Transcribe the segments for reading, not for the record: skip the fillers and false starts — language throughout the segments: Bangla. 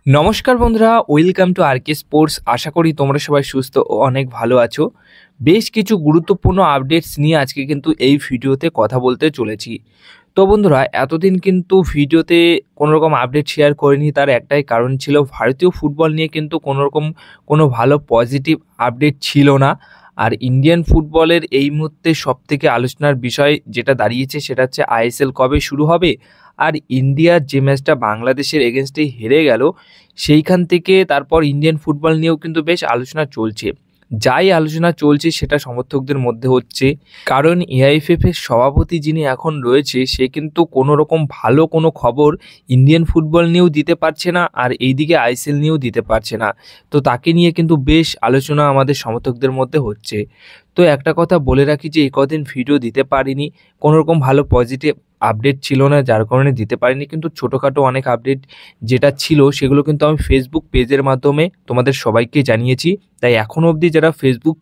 নমস্কার বন্ধুরা, welcome to R K sports. আশা করি তোমরা সবাই সুস্থ ও অনেক ভালো আছো। বেশ কিছু গুরুত্বপূর্ণ আপডেটস নিয়ে আজকে কিন্তু এই ভিডিওতে কথা বলতে চলেছি। তো বন্ধুরা, এতদিন কিন্তু ভিডিওতে কোনো রকম আপডেট শেয়ার করিনি, তার একটাই কারণ ছিল ভারতীয় ফুটবল নিয়ে কিন্তু কোনো ভালো পজিটিভ আপডেট ছিল না। আর ইন্ডিয়ান ফুটবলের এই মুহূর্তে সবথেকে আলোচনার বিষয় যেটা দাঁড়িয়েছে সেটা হচ্ছে আইএসএল কবে শুরু হবে। আর ইন্ডিয়ার যে ম্যাচটা বাংলাদেশের এগেনস্টে হেরে গেল, সেইখান থেকে তারপর ইন্ডিয়ান ফুটবল নিয়েও কিন্তু বেশ আলোচনা চলছে। যাই আলোচনা চলছে সেটা সমর্থকদের মধ্যে হচ্ছে, কারণ এআইএফএফ এর সভাপতি যিনি এখন রয়েছে সে কিন্তু কোনো রকম ভালো কোনো খবর ইন্ডিয়ান ফুটবল নিয়েও দিতে পারছে না, আর এইদিকে আইএসএল নিয়েও দিতে পারছে না। তো তাকে নিয়ে কিন্তু বেশ আলোচনা আমাদের সমর্থকদের মধ্যে হচ্ছে। তো একটা কথা বলে রাখি যে এই কদিন ভিডিও দিতে পারিনি, কোনো রকম ভালো পজিটিভ আপডেট ছিল না, যার কারণে দিতে পারিনি। কিন্তু ছোটোখাটো অনেক আপডেট যেটা ছিল সেগুলো কিন্তু আমি ফেসবুক পেজের মাধ্যমে তোমাদের সবাইকে জানিয়েছি। তাই এখনও অবধি যারা ফেসবুক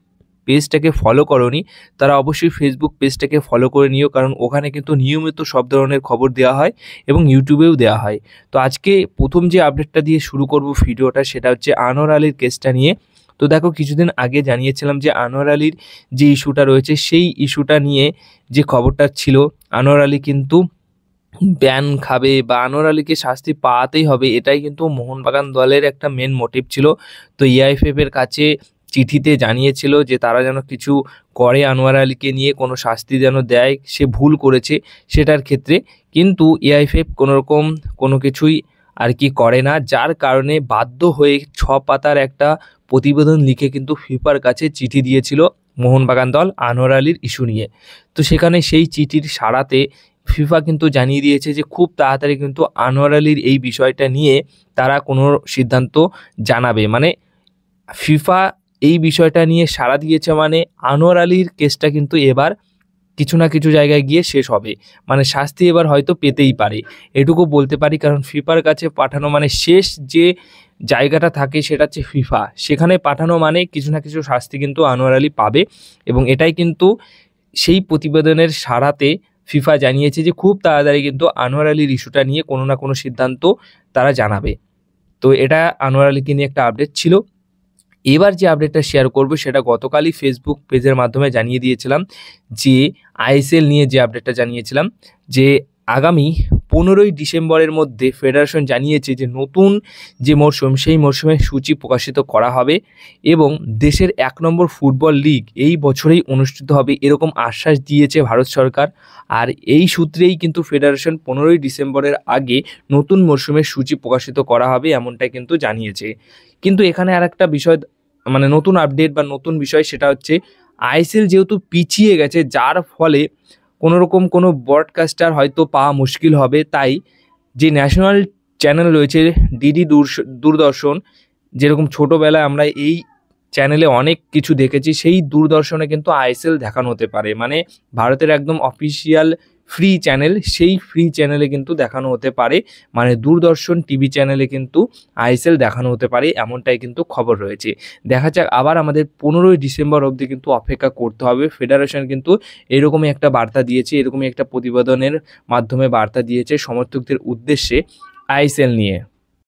পেজটাকে ফলো করোনি তারা অবশ্যই ফেসবুক পেজটাকে ফলো করে নিও, কারণ ওখানে কিন্তু নিয়মিত সব ধরনের খবর দেওয়া হয় এবং ইউটিউবেও দেওয়া হয়। তো আজকে প্রথম যে আপডেটটা দিয়ে শুরু করব ভিডিওটা, সেটা হচ্ছে আনোয়ার আলীর কেসটা নিয়ে। তো দেখো, কিছুদিন আগে জানিয়েছিলাম যে আনোয়ার আলীর যে ইস্যুটা রয়েছে সেই ইস্যুটা নিয়ে যে খবরটা ছিল, আনোয়ার আলী কিন্তু ব্যান খাবে বা আনোয়ার আলীকে শাস্তি পাওয়াতেই হবে, এটাই কিন্তু মোহনবাগান দলের একটা মেন মোটিভ ছিল। তো এআইএফএফ এর কাছে চিঠিতে জানিয়েছিল যে তারা যেন কিছু করে, আনোয়ার আলীকে নিয়ে কোনো শাস্তি যেন দেয়, সে ভুল করেছে সেটার ক্ষেত্রে। কিন্তু এআইএফএফ কোনোরকম কোনো কিছুই আর কি করে না, যার কারণে বাধ্য হয়ে 6 পাতার একটা প্রতিবেদন লিখে কিন্তু ফিফার কাছে চিঠি দিয়েছিল মোহনবাগান দল আনোয়ার আলীর ইস্যু নিয়ে। তো সেখানে সেই চিঠির সাড়াতে ফিফা কিন্তু জানিয়ে দিয়েছে যে খুব তাড়াতাড়ি কিন্তু আনোয়ার আলীর এই বিষয়টা নিয়ে তারা কোনো সিদ্ধান্ত জানাবে। মানে ফিফা এই বিষয়টা নিয়ে সাড়া দিয়েছে, মানে আনোয়ার আলীর কেসটা কিন্তু এবার কিছু না কিছু জায়গায় গিয়ে শেষ হবে, মানে শাস্তি এবার হয়তো পেতেই পারে, এটুকু বলতে পারি। কারণ ফিফার কাছে পাঠানো মানে শেষ যে জায়গাটা থাকে সেটা হচ্ছে ফিফা, সেখানে পাঠানো মানে কিছু না কিছু শাস্তি কিন্তু আনোয়ার আলী পাবে। এবং এটাই কিন্তু সেই প্রতিবেদনের সাড়াতে ফিফা জানিয়েছে যে খুব তাড়াতাড়ি কিন্তু আনোয়ার আলীর ইস্যুটা নিয়ে কোনো না কোনো সিদ্ধান্ত তারা জানাবে। তো এটা আনোয়ার আলীকে নিয়ে একটা আপডেট ছিল। এবার যে আপডেটটা শেয়ার করব সেটা গতকালই ফেসবুক পেজের মাধ্যমে জানিয়ে দিয়েছিলাম, যে আইএসএল নিয়ে যে আপডেটটা জানিয়েছিলাম যে আগামী 15ই ডিসেম্বরের মধ্যে ফেডারেশন জানিয়েছে যে নতুন যে মরশুম সেই মরশুমের সূচি প্রকাশিত করা হবে এবং দেশের 1 নম্বর ফুটবল লিগ এই বছরেই অনুষ্ঠিত হবে, এরকম আশ্বাস দিয়েছে ভারত সরকার। আর এই সূত্রেই কিন্তু ফেডারেশন 15ই ডিসেম্বরের আগে নতুন মরশুমের সূচি প্রকাশিত করা হবে, এমনটাই কিন্তু জানিয়েছে। কিন্তু এখানে আর একটা বিষয়, মানে নতুন আপডেট বা নতুন বিষয়, সেটা হচ্ছে আইএসএল যেহেতু পিছিয়ে গেছে, যার ফলে কোনোরকম কোনো ব্রডকাস্টার হয়তো পাওয়া মুশকিল হবে। তাই যে ন্যাশনাল চ্যানেল রয়েছে ডিডি দূরদর্শন, যেরকম ছোটোবেলায় আমরা এই চ্যানেলে অনেক কিছু দেখেছি, সেই দূরদর্শনে কিন্তু আইএসএল দেখানো হতে পারে। মানে ভারতের একদম অফিসিয়াল ফ্রি চ্যানেল, সেই ফ্রি চ্যানেলে কিন্তু দেখানো হতে পারে, মানে দূরদর্শন টিভি চ্যানেলে কিন্তু আইএসএল দেখানো হতে পারে, এমনটাই কিন্তু খবর রয়েছে। দেখা যাক, আবার আমাদের 15ই ডিসেম্বর অবধি কিন্তু অপেক্ষা করতে হবে। ফেডারেশন কিন্তু এরকমই একটা বার্তা দিয়েছে, এরকমই একটা প্রতিবেদনের মাধ্যমে বার্তা দিয়েছে সমর্থকদের উদ্দেশ্যে আইএসএল নিয়ে।